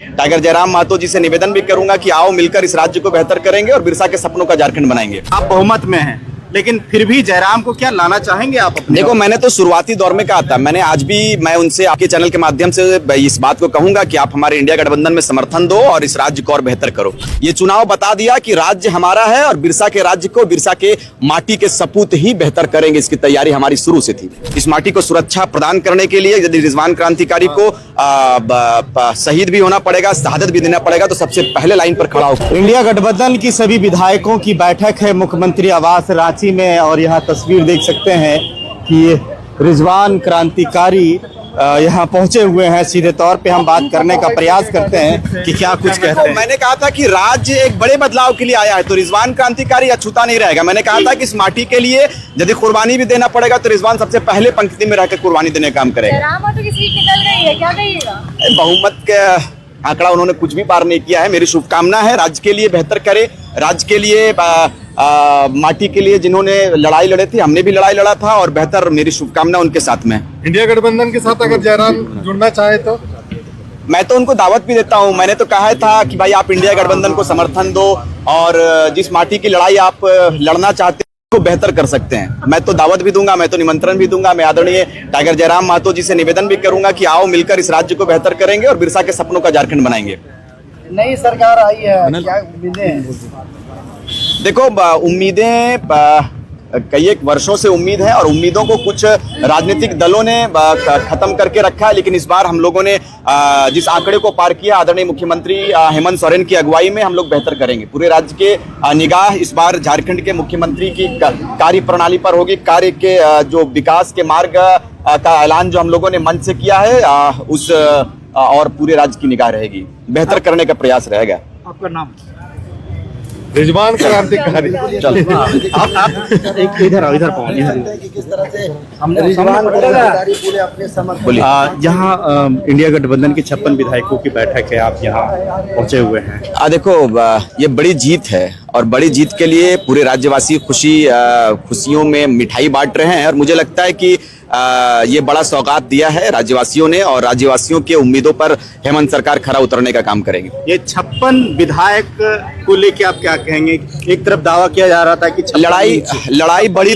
Tiger Jairam Mahato जी से निवेदन भी करूंगा कि आओ मिलकर इस राज्य को बेहतर करेंगे और बिरसा के सपनों का झारखंड बनाएंगे। आप बहुमत में हैं, लेकिन फिर भी जयराम को क्या लाना चाहेंगे आप अपने? देखो, मैंने तो शुरुआती दौर में कहा था, मैंने आज भी मैं उनसे आपके चैनल के माध्यम से इस बात को कहूंगा कि आप हमारे इंडिया गठबंधन में समर्थन दो और इस राज्य को और बेहतर करो। ये चुनाव बता दिया कि राज्य हमारा है और बिरसा के राज्य को, बिरसा के माटी के सपूत ही बेहतर करेंगे। इसकी तैयारी हमारी शुरू से थी। इस माटी को सुरक्षा प्रदान करने के लिए यदि रिजवान क्रांतिकारी को शहीद भी होना पड़ेगा, शहादत भी देना पड़ेगा, तो सबसे पहले लाइन पर खड़ा हो। इंडिया गठबंधन की सभी विधायकों की बैठक है मुख्यमंत्री आवास रांची में, और यहाँ तस्वीर देख सकते हैं कि रिजवान क्रांतिकारी यहाँ पहुंचे हुए हैं। सीधे तौर पे हम बात करने का प्रयास करते हैं कि क्या कुछ कहते हैं। मैंने कहा था कि राज्य एक बड़े बदलाव के लिए आया है, तो रिजवान क्रांतिकारी अछूता नहीं रहेगा। मैंने कहा था कि इस माटी के लिए यदि कुर्बानी भी देना पड़ेगा तो रिजवान सबसे पहले पंक्ति में रहकर कुर्बानी देने का काम करेगा। बहुमत के आंकड़ा उन्होंने कुछ भी पार नहीं किया है। मेरी शुभकामना है राज्य के लिए बेहतर करे, राज्य के लिए माटी के लिए जिन्होंने लड़ाई लड़े थे, हमने भी लड़ाई लड़ा था, और बेहतर मेरी शुभकामना उनके साथ में। इंडिया गठबंधन के साथ अगर जयराम जुड़ना चाहे तो मैं तो उनको दावत भी देता हूं। मैंने तो कहा था कि भाई आप इंडिया गठबंधन को समर्थन दो और जिस माटी की लड़ाई आप लड़ना चाहते हैं को बेहतर कर सकते हैं। मैं तो दावत भी दूंगा, मैं तो निमंत्रण भी दूंगा। मैं आदरणीय टाइगर जयराम महतो जी से निवेदन भी करूंगा कि आओ मिलकर इस राज्य को बेहतर करेंगे और बिरसा के सपनों का झारखंड बनाएंगे। नई सरकार आई है, क्या उम्मीदें हैं? देखो, उम्मीदें कई एक वर्षों से उम्मीद है और उम्मीदों को कुछ राजनीतिक दलों ने खत्म करके रखा है, लेकिन इस बार हम लोगों ने जिस आंकड़े को पार किया, आदरणीय मुख्यमंत्री हेमंत सोरेन की अगुवाई में हम लोग बेहतर करेंगे। पूरे राज्य के निगाह इस बार झारखंड के मुख्यमंत्री की कार्य प्रणाली पर होगी। कार्य के जो विकास के मार्ग का ऐलान जो हम लोगों ने मंच से किया है उस और पूरे राज्य की निगाह रहेगी, बेहतर करने का प्रयास रहेगा। आपका नाम? रिजवान क्रांतिकारी। एक इधर आओ, इधर किस तरह से हमने रिजवान क्रांतिकारी पूरे अपने समर्थन। यहाँ इंडिया गठबंधन के 56 विधायकों की बैठक है, आप यहाँ पहुंचे हुए हैं। देखो, ये बड़ी जीत है और बड़ी जीत के लिए पूरे राज्यवासी खुशियों में मिठाई बांट रहे हैं, और मुझे लगता है कि ये बड़ा सौगात दिया है राज्यवासियों ने, और राज्यवासियों के उम्मीदों पर हेमंत सरकार खरा उतरने का काम करेंगे। ये 56 विधायक को लेके आप क्या कहेंगे? एक तरफ दावा किया जा रहा था कि लड़ाई बड़ी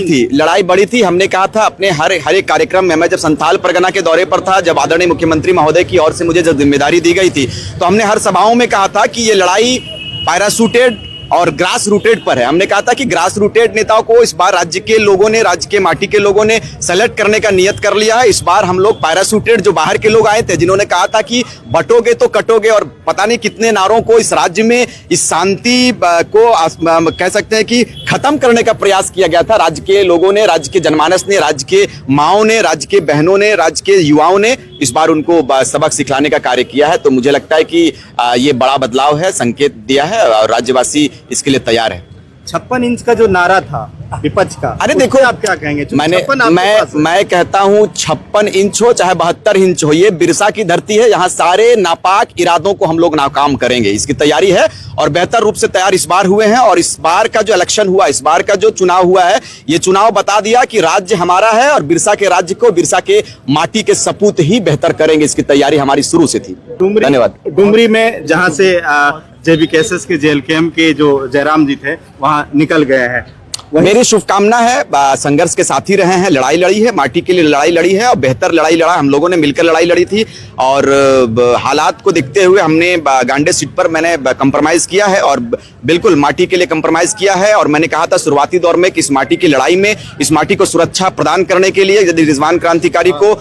थी। हमने कहा था अपने हर एक कार्यक्रम में, मैं जब संथाल परगना के दौरे पर था, जब आदरणीय मुख्यमंत्री महोदय की ओर से मुझे जब जिम्मेदारी दी गई थी, तो हमने हर सभाओं में कहा था कि ये लड़ाई पैराशूटेड और ग्रास रूटेड पर है। हमने कहा था कि ग्रास रूटेड नेताओं को इस बार राज्य के लोगों ने, राज्य के माटी के लोगों ने सेलेक्ट करने का नियत कर लिया है। इस बार हम लोग पैराशूटेड जो बाहर के लोग आए थे, जिन्होंने कहा था कि बटोगे तो कटोगे, और पता नहीं कितने नारों को इस राज्य में इस शांति को कह सकते हैं कि खत्म करने का प्रयास किया गया था। राज्य के लोगों ने, राज्य के जनमानस ने, राज्य के माओं ने, राज्य के बहनों ने, राज्य के युवाओं ने इस बार उनको सबक सिखलाने का कार्य किया है। तो मुझे लगता है कि ये बड़ा बदलाव है, संकेत दिया है, और राज्यवासी इसके लिए तैयार है। 56 इंच का जो नारा था विपक्ष का, अरे देखो, आप क्या कहेंगे? मैं कहता हूं 56 इंच हो चाहे 72 इंच हो, ये बिरसा की धरती है। यहाँ सारे नापाक इरादों को हम लोग नाकाम करेंगे, इसकी तैयारी है, और बेहतर रूप से तैयार इस बार हुए हैं। और इस बार का जो इलेक्शन हुआ, इस बार का जो चुनाव हुआ है, ये चुनाव बता दिया कि राज्य हमारा है और बिरसा के राज्य को, बिरसा के माटी के सपूत ही बेहतर करेंगे। इसकी तैयारी हमारी शुरू से थी। धन्यवाद। डुमरी में जहाँ से JBKSS के जेल कैंप के जो जयराम जी थे वहाँ निकल गए हैं, मेरी शुभकामना है। संघर्ष के साथी रहे हैं, लड़ाई लड़ी है, माटी के लिए लड़ाई लड़ी है, और बेहतर लड़ाई लड़ा। हम लोगों ने मिलकर लड़ाई लड़ी थी, और हालात को देखते हुए हमने गांडे सीट पर मैंने कंप्रोमाइज किया है, और बिल्कुल माटी के लिए कंप्रोमाइज किया है। और मैंने कहा था शुरुआती दौर में कि इस माटी की लड़ाई में, इस माटी को सुरक्षा प्रदान करने के लिए यदि रिजवान क्रांतिकारी को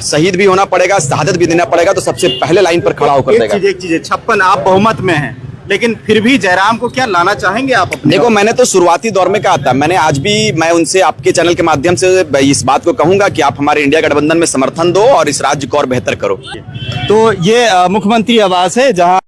शहीद भी होना पड़ेगा, शहादत भी देना पड़ेगा, तो सबसे पहले लाइन पर खड़ा होकर देगा। एक चीज 56 आप बहुमत में हैं, लेकिन फिर भी जयराम को क्या लाना चाहेंगे आप अपने? देखो, मैंने तो शुरुआती दौर में कहा था, मैंने आज भी मैं उनसे आपके चैनल के माध्यम से इस बात को कहूंगा कि आप हमारे इंडिया गठबंधन में समर्थन दो और इस राज्य को और बेहतर करो। तो ये मुख्यमंत्री आवास है, जहां